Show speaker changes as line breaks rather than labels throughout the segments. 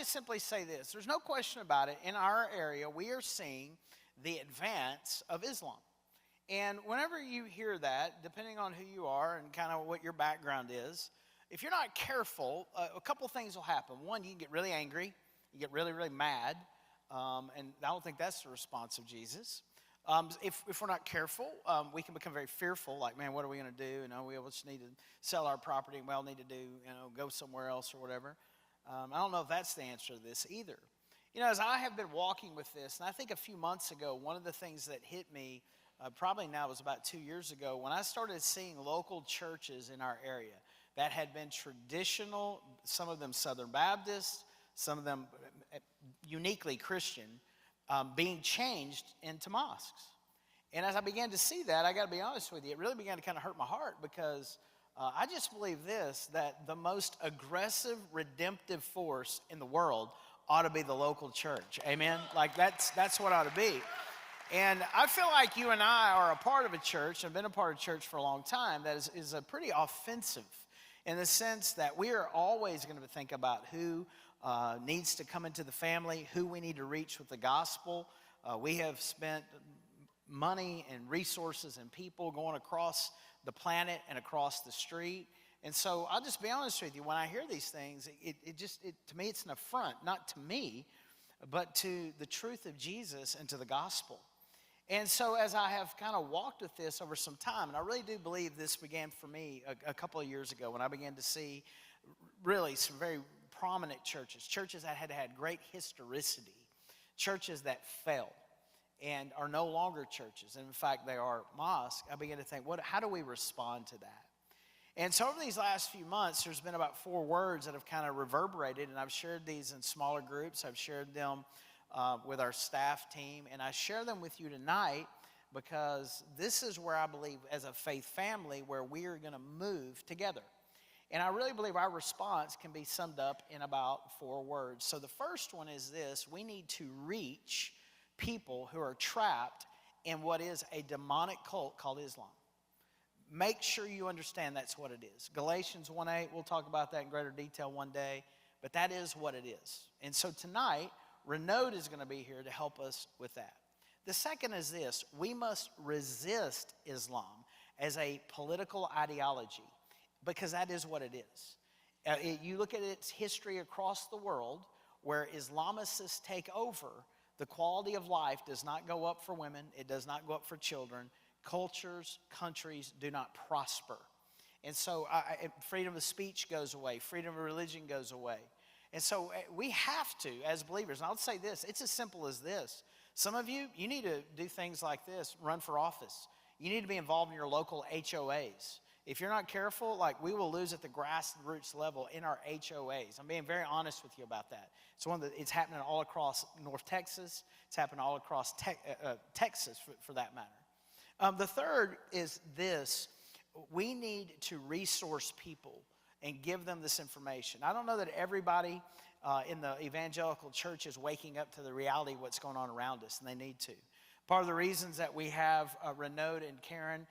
just simply say this. There's no question about it. In our area, we are seeing the advance of Islam. And whenever you hear that, depending on who you are and kind of what your background is, if you're not careful, a couple things will happen. One, you can get really angry. You get really, really mad. And I don't think that's the response of Jesus. If we're not careful, we can become very fearful, like, man, what are we going to do? We just need to sell our property, and we all need to do, go somewhere else or whatever. I don't know if that's the answer to this either. As I have been walking with this, and I think a few months ago, one of the things that hit me, probably now was about 2 years ago, when I started seeing local churches in our area that had been traditional, some of them Southern Baptist, some of them uniquely Christian, being changed into mosques. And as I began to see that, I got to be honest with you, it really began to kind of hurt my heart, because I just believe this, that the most aggressive, redemptive force in the world ought to be the local church. Amen? Like that's what it ought to be. And I feel like you and I are a part of a church, and been a part of church for a long time, that is a pretty offensive, in the sense that we are always going to think about who needs to come into the family, who we need to reach with the gospel. We have spent money and resources and people going across the planet and across the street. And so I'll just be honest with you, when I hear these things, it to me it's an affront, not to me, but to the truth of Jesus and to the gospel. And so as I have kind of walked with this over some time, and I really do believe this began for me a couple of years ago, when I began to see really some very prominent churches that had great historicity, churches that fell and are no longer churches, and in fact they are mosques. I began to think, how do we respond to that? And so over these last few months, there's been about 4 words that have kind of reverberated, and I've shared these in smaller groups. I've shared them with our staff team, and I share them with you tonight because this is where I believe, as a faith family, where we are going to move together. And I really believe our response can be summed up in about 4 words. So the first one is this: we need to reach people who are trapped in what is a demonic cult called Islam. Make sure you understand that's what it is. Galatians 1:8, we'll talk about that in greater detail one day, but that is what it is. And so tonight, Renaud is going to be here to help us with that. The second is this: we must resist Islam as a political ideology, because that is what it is. You look at its history across the world, where Islamicists take over, the quality of life does not go up for women. It does not go up for children. Cultures, countries do not prosper. And so freedom of speech goes away. Freedom of religion goes away. And so we have to, as believers, and I'll say this, it's as simple as this. Some of you need to do things like this: run for office. You need to be involved in your local HOAs. If you're not careful, we will lose at the grassroots level in our HOAs. I'm being very honest with you about that. It's happening all across North Texas. It's happening all across Texas, for that matter. The third is this: we need to resource people and give them this information. I don't know that everybody in the evangelical church is waking up to the reality of what's going on around us, and they need to. Part of the reasons that we have Renaud and Karen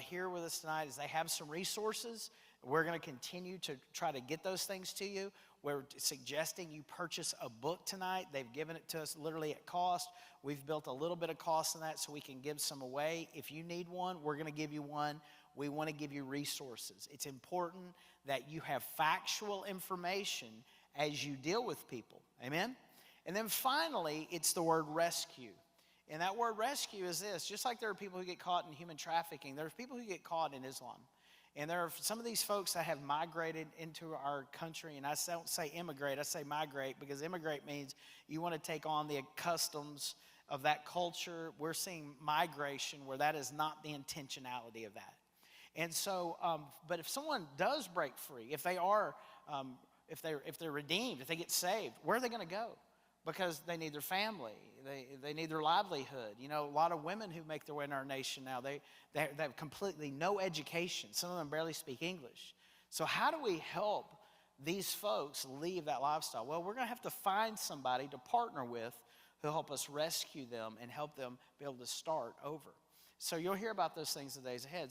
here with us tonight is they have some resources. We're going to continue to try to get those things to you. We're suggesting you purchase a book tonight. They've given it to us literally at cost. We've built a little bit of cost in that so we can give some away. If you need one, we're going to give you one. We want to give you resources. It's important that you have factual information as you deal with people. Amen? And then finally, it's the word rescue. And that word rescue is this: just like there are people who get caught in human trafficking, there's people who get caught in Islam. And there are some of these folks that have migrated into our country, and I don't say immigrate, I say migrate, because immigrate means you want to take on the customs of that culture. We're seeing migration where that is not the intentionality of that. And so, but if someone does break free, if they are, if they're redeemed, if they get saved, where are they going to go? Because they need their family, they need their livelihood. A lot of women who make their way in our nation now, they have completely no education. Some of them barely speak English. So how do we help these folks leave that lifestyle? Well, we're going to have to find somebody to partner with who'll help us rescue them and help them be able to start over. So you'll hear about those things in the days ahead.